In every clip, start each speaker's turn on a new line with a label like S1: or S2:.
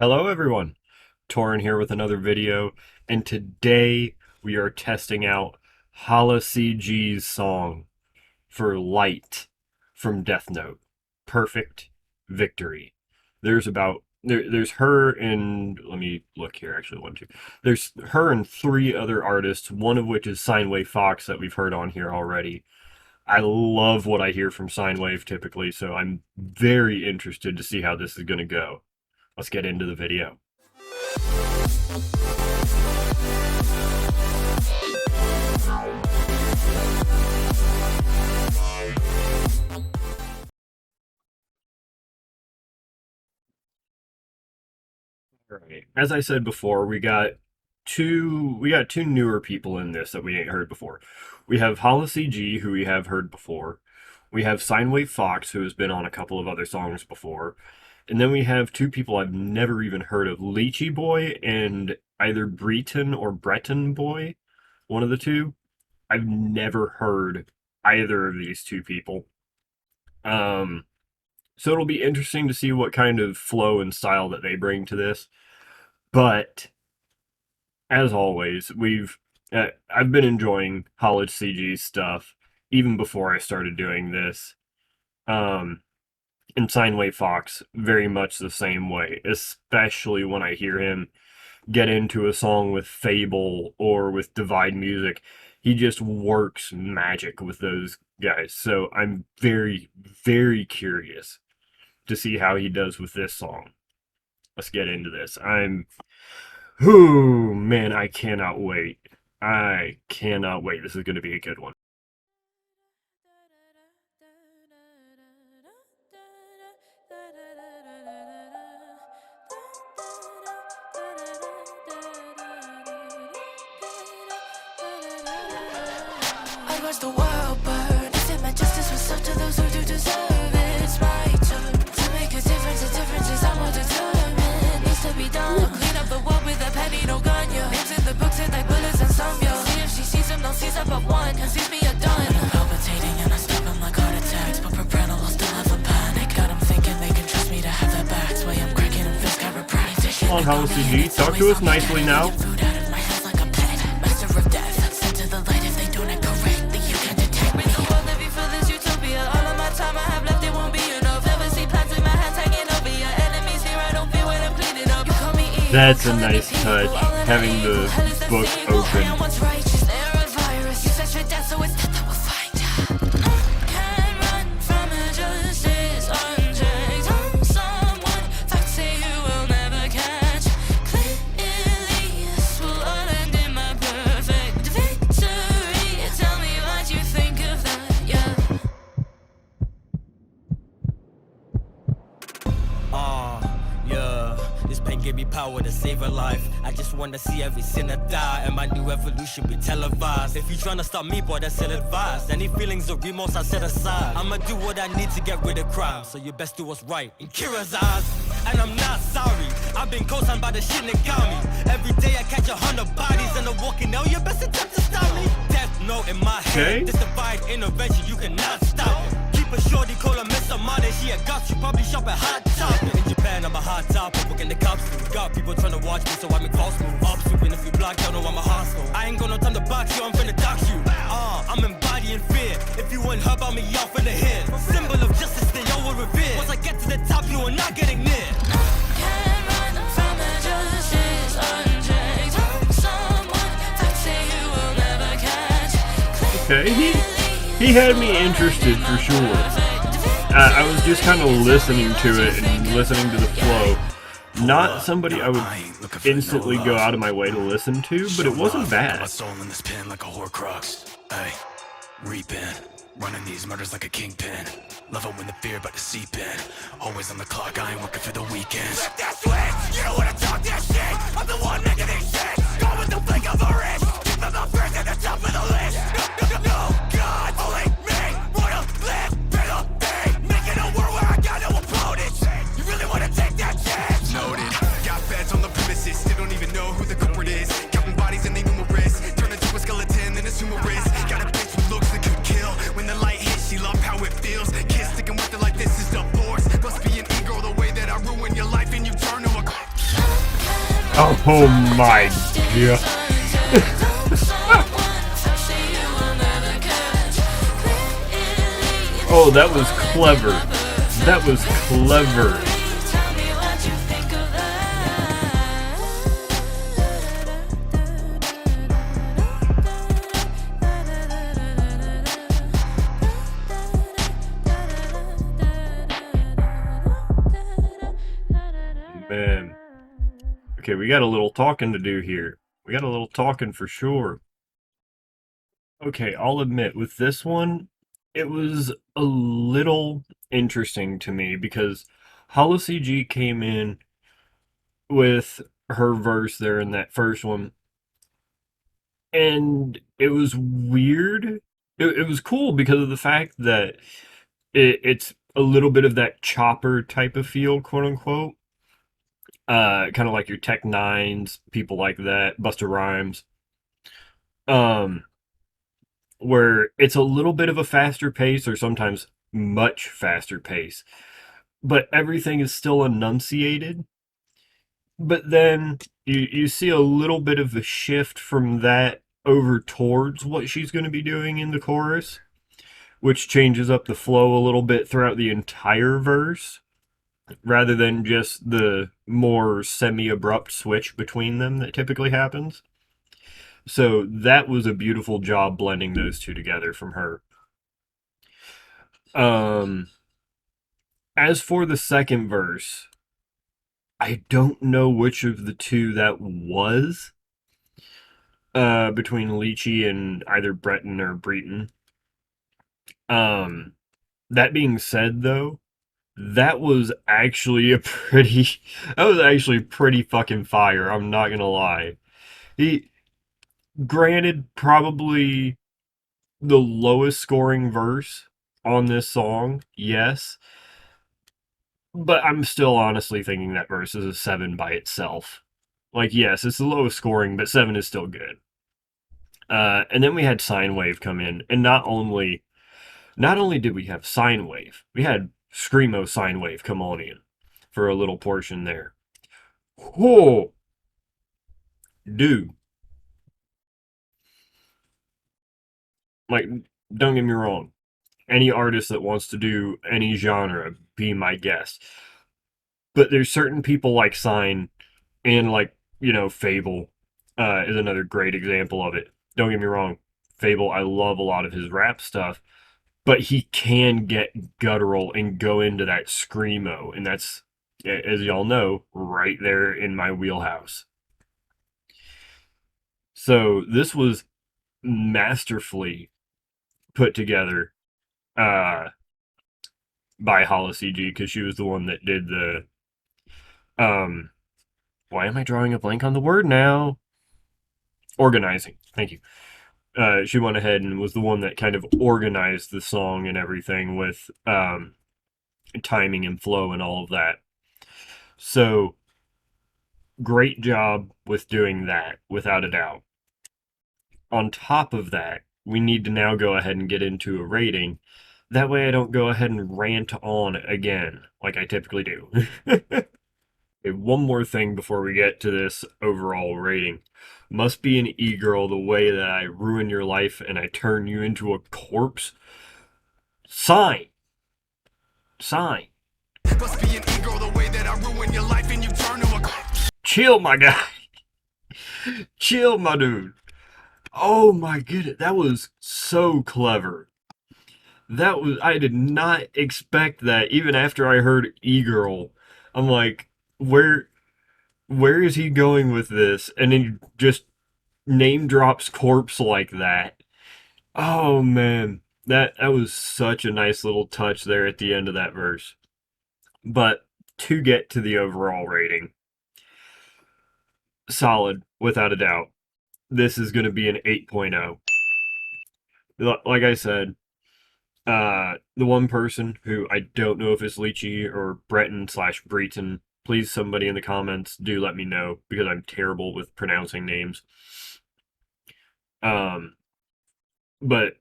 S1: Hello everyone, Torin here with another video, and today we are testing out HalaCG's song for Light from Death Note, Perfect Victory. There's her and let me look here actually one two. There's her and three other artists, one of which is Sinewave Fox that we've heard on here already. I love what I hear from Sinewave typically, so I'm very interested to see how this is going to go. Let's get into the video. Right. As I said before, we got two newer people in this that we ain't heard before. We have HalaCG, who we have heard before. We have Sinewave Fox, who has been on a couple of other songs before. And then we have two people I've never even heard of, Lychee Boy and either Breton or Breton Boy, one of the two. I've never heard either of these two people. Um, so it'll be interesting to see what kind of flow and style that they bring to this. But as always, I've been enjoying HalaCG's stuff even before I started doing this. Um, and Sinewave Fox very much the same way, especially when I hear him get into a song with Fable or with Divide Music. He just works magic with those guys. So I'm very, very curious to see how he does with this song. Let's get into this. Whoo, man, I cannot wait. I cannot wait. This is going to be a good one.
S2: I watch the world burn. If it meant justice was served to those who do deserve it, it's my turn to make a difference. The difference is I'm more determined. Needs to be done. I'll clean up the world with a penny, no gun, yo. Names in the books hit like bullets and some, yo. See if she sees him, don't seize up of one. And sees me a done. I'm palpitating and I stop him like heart attacks. But parental, I'll still have a panic. Got them thinking they can trust me to have their backs. Way I'm cracking and fist chiropractic.
S1: Come on, HalaCG, talk to us nicely now. That's a nice touch, having the book open.
S3: Gave me power to save a life. I just wanna see every sinner die, and my new evolution be televised. If you tryna stop me, boy, that's ill advised. Any feelings of remorse I set aside. I'ma do what I need to get rid of crime, so you best do what's right in Kira's eyes. And I'm not sorry, I've been co-signed by the shit that got me. Every day I catch 100 bodies and I'm walking out. Your best attempt to stop me. Death note in my head. This divide intervention, you cannot stop it. Keep a shorty, call her Miss Amade. She a got you, probably shop at Hot Topic. In Japan, I'm a hot topic. Working the cops, got people trying to watch me, so I make false moves. Up swooping if you block, don't know I'm a hostile. I ain't got no time to box you, I'm finna dox you. I'm embodying fear. If you ain't heard about me, y'all finna hear. Symbol of justice, they all will revere. Once I get to the top, you are not getting near.
S2: Can't run from the justice unchecked. Someone that say you will never catch.
S1: Okay, he had me interested for sure. I was just kind of listening to it and listening to the flow. Not somebody I would instantly go out of my way to listen to, but it wasn't bad.
S4: My soul in this pen like a horcrux. Hey, reaping, running these murders like a kingpin. Love it when the fear about to seep in. Always on the clock, I ain't working for the weekends. Flip that switch, you don't wanna talk that shit. I'm the one making these shit. Go with the flick of a wrist. Keep them up first at the top of the list. No, God, only me. Royal live, middle thing. Making a world where I got no opponents. You really wanna take that chance? Noted. Got feds on the premises. They don't even know who the culprit is. Counting bodies and they numerous. Turn into a skeleton and assume a risk. Got a bitch with looks that could kill. When the light hits, she love how it feels. Kids sticking with it like this is the force. Must be an ego the way that I ruin your life and you turn to
S1: Oh my god. Oh, that was clever. That was clever. Man. Okay, we got a little talking to do here. We got a little talking for sure. Okay, I'll admit, with this one, it was a little interesting to me because HalaCG came in with her verse there in that first one, and it was weird. It was cool because of the fact that it's a little bit of that chopper type of feel, quote unquote. Kind of like your Tech Nines, people like that, Buster Rhymes. Um, where it's a little bit of a faster pace, or sometimes much faster pace, but everything is still enunciated. But then you see a little bit of a shift from that over towards what she's going to be doing in the chorus, which changes up the flow a little bit throughout the entire verse, rather than just the more semi abrupt switch between them that typically happens. So that was a beautiful job blending those two together from her. Um, as for the second verse, I don't know which of the two that was, between Leachy and either Breton or Breton. Um, that being said, though, that was actually a pretty, that was actually pretty fucking fire. I'm not gonna lie. He, granted, probably the lowest scoring verse on this song, yes, but I'm still honestly thinking that verse is a 7 by itself. Like, yes, it's the lowest scoring, but 7 is still good. And then we had Sine Wave come in, and not only did we have Sine Wave, we had Screamo Sine Wave come on in for a little portion there. Oh, dude, like, don't get me wrong. Any artist that wants to do any genre, be my guest. But there's certain people like Sign and like, Fable is another great example of it. Don't get me wrong. Fable, I love a lot of his rap stuff, but he can get guttural and go into that screamo, and that's, as y'all know, right there in my wheelhouse. So this was masterfully put together uh, by HalaCG because she was the one that did the um. Why am I drawing a blank on the word now? Organizing. Thank you. She went ahead and was the one that kind of organized the song and everything with timing and flow and all of that. So great job with doing that, without a doubt. On top of that, we need to now go ahead and get into a rating. That way I don't go ahead and rant on again, like I typically do. One more thing before we get to this overall rating. Must be an e-girl the way that I ruin your life and I turn you into a corpse. Sign. Sign.
S4: Must be an ego the way that I ruin your life and you turn to a.
S1: Chill, my guy. Chill, my dude. Oh my goodness, that was so clever. I did not expect that even after I heard E-Girl. I'm like, where is he going with this? And then he just name drops corpse like that. Oh man, that was such a nice little touch there at the end of that verse. But to get to the overall rating, solid without a doubt. This is going to be an 8.0. Like I said, the one person who I don't know if it's Leachy or Breton slash Breton, please somebody in the comments do let me know because I'm terrible with pronouncing names. Um, but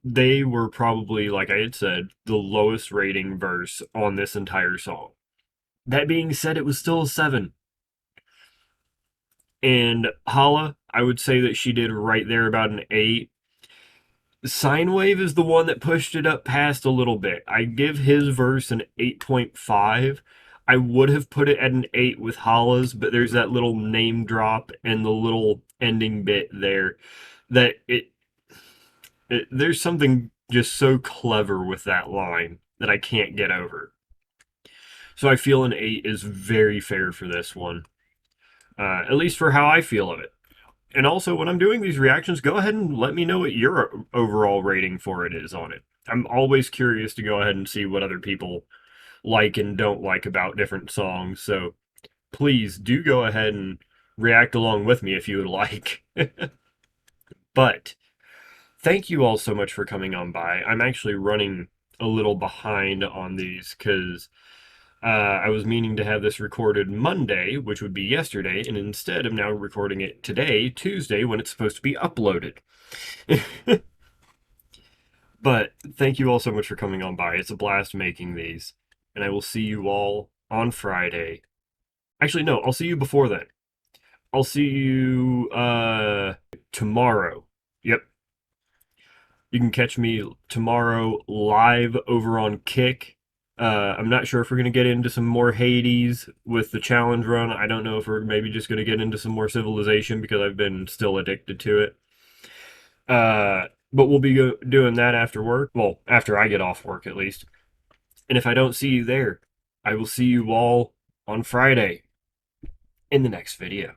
S1: they were probably, like I had said, the lowest rating verse on this entire song. That being said, it was still a 7. And Hala, I would say that she did right there about an 8. Sine Wave is the one that pushed it up past a little bit. I give his verse an 8.5. I would have put it at an 8 with Hala's, but there's that little name drop and the little ending bit there that there's something just so clever with that line that I can't get over. So I feel an 8 is very fair for this one, at least for how I feel of it. And also, when I'm doing these reactions, go ahead and let me know what your overall rating for it is on it. I'm always curious to go ahead and see what other people like and don't like about different songs. So please do go ahead and react along with me if you would like. But thank you all so much for coming on by. I'm actually running a little behind on these because I was meaning to have this recorded Monday, which would be yesterday, and instead I'm now recording it today, Tuesday, when it's supposed to be uploaded. But thank you all so much for coming on by. It's a blast making these, and I will see you all on Friday. Actually, no, I'll see you before then. I'll see you tomorrow. Yep. You can catch me tomorrow live over on Kick. I'm not sure if we're going to get into some more Hades with the challenge run. I don't know if we're maybe just going to get into some more Civilization because I've been still addicted to it. But we'll be doing that after work. Well, after I get off work at least. And if I don't see you there, I will see you all on Friday in the next video.